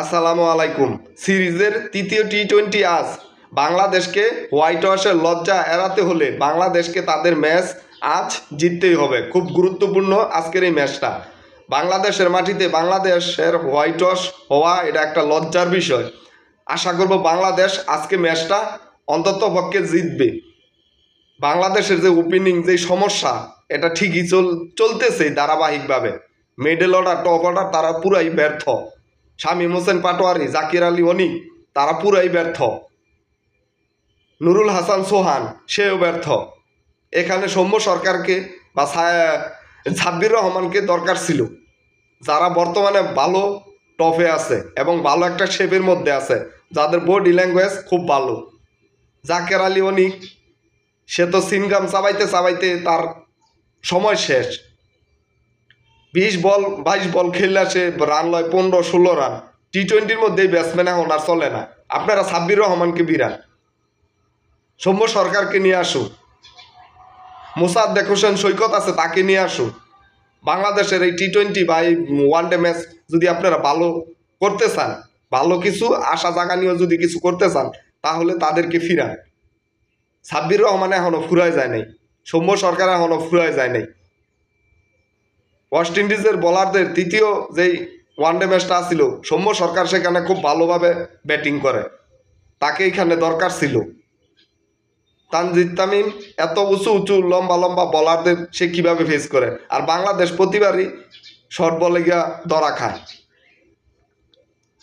আসসালামু আলাইকুম। সিরিজের তৃতীয় টি-20 আজ বাংলাদেশকে হোয়াইট ওয়াশের লজ্জা এড়াতে হলে বাংলাদেশকে তাদের ম্যাচ আজ জিততেই হবে। খুব গুরুত্বপূর্ণ আজকের এই ম্যাচটা। বাংলাদেশের মাটিতে বাংলাদেশের হোয়াইট ওয়াশ হওয়া এটা একটা লজ্জার বিষয়। আশা করব বাংলাদেশ আজকে ম্যাচটা অন্তত পক্ষে জিতবে। বাংলাদেশের যে ওপেনিং যে সমস্যা এটা ঠিকই চলতেছে ধারাবাহিকভাবে। মিডল অর্ডার টপ অর্ডার তারা পুরাই ব্যর্থ। শামীম হোসেন পাটোয়ারি, জাকির আলী অনিক তারা পুরাই ব্যর্থ। নুরুল হাসান সোহান সেও ব্যর্থ। এখানে সৌম্য সরকারকে বা সাব্বির রহমানকে দরকার ছিল, যারা বর্তমানে ভালো টপে আছে এবং ভালো একটা শেপের মধ্যে আছে, যাদের বডি ল্যাঙ্গুয়েজ খুব ভালো। জাকির আলী অনিক সে তো সিনগাম চাবাইতে চাবাইতে তার সময় শেষ। 20 বল 22 বল খেললে সে রান লয় 15-16 রান। টি-20-র মধ্যে এই ব্যাটসম্যান এখন আর চলে না। আপনারা সাব্বির রহমানকে বিরান, সৌম্য সরকারকে নিয়ে আসুন, মোসাদ্দেক হোসেন সৈকত আছে তাকে নিয়ে আসুন। বাংলাদেশের এই টি-20 বা এই ওয়ানডে ম্যাচ যদি আপনারা ভালো করতে চান, ভালো কিছু আশা জাগা নিয়েও যদি কিছু করতে চান, তাহলে তাদেরকে ফিরান। সাব্বির রহমান এখনও ফুরায় যায় নাই, সৌম্য সরকার এখনও ফুরায় যায় নাই। ওয়েস্ট ইন্ডিজের বোলারদের তৃতীয় যেই ওয়ানডে ম্যাচটা ছিল, সৌম্য সরকার সেখানে খুব ভালোভাবে ব্যাটিং করে, তাকে এখানে দরকার ছিল। তানজিদ তামিম এত উঁচু উঁচু লম্বা লম্বা বলারদের সে কিভাবে ফেস করে, আর বাংলাদেশ প্রতিবারই শর্ট বলে গিয়া ধরা খায়।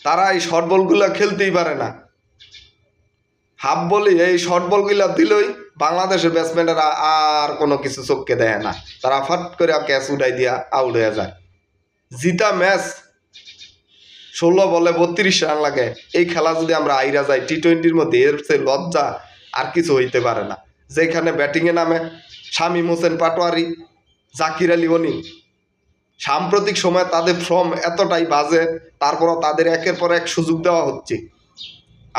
তারা এই শর্ট বলগুলো খেলতেই পারে না। হাফ বলে এই শর্ট বলগুলা দিলেই বাংলাদেশের ব্যাটসম্যানেরা আর কোনো কিছু চোখকে দেয় না, তারা ফট করে ক্যাচ উড়াই দিয়া আউট হয়ে যায়। জিতা ম্যাচ 16 বলে 32 রান লাগে। এই খেলা যদি আমরা আইরা যাই টি-20-র মধ্যে, এর চেয়ে লজ্জা আর কিছু হইতে পারে না। যেখানে ব্যাটিংয়ে নামে শামীম হোসেন পাটোয়ারি, জাকির আলী অনিক, সাম্প্রতিক সময়ে তাদের ফর্ম এতটাই বাজে, তারপরও তাদের একের পর এক সুযোগ দেওয়া হচ্ছে।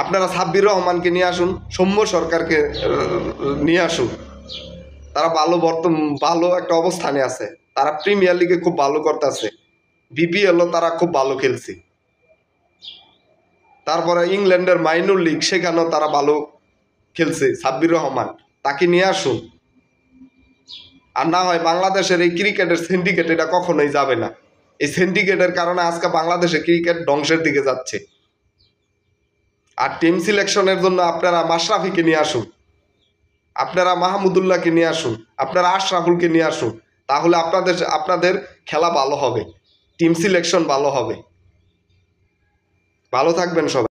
আপনারা সাব্বির রহমানকে নিয়ে আসুন, সৌম্য সরকারকে নিয়ে আসুন, তারা ভালো একটা অবস্থানে আছে। তারা প্রিমিয়ার লিগে খুব ভালো করতেছে, বিপিএলও তারা খুব ভালো খেলছে। তারপরে ইংল্যান্ডের মাইনর লিগ সেখানেও তারা ভালো খেলছে। সাব্বির রহমান তাকে নিয়ে আসুন। আর না হয় বাংলাদেশের এই ক্রিকেটের সিন্ডিকেট এটা কখনোই যাবে না। এই সিন্ডিকেটের কারণে আজকে বাংলাদেশে ক্রিকেট ধ্বংসের দিকে যাচ্ছে। আর টিম সিলেকশনের জন্য আপনারা মাশরাফিকে নিয়ে আসুন, আপনারা মাহমুদুল্লাহকে নিয়ে আসুন, আপনারা আশরাফুলকে নিয়ে আসুন, তাহলে আপনাদের খেলা ভালো হবে, টিম সিলেকশন ভালো হবে। ভালো থাকবেন সবাই।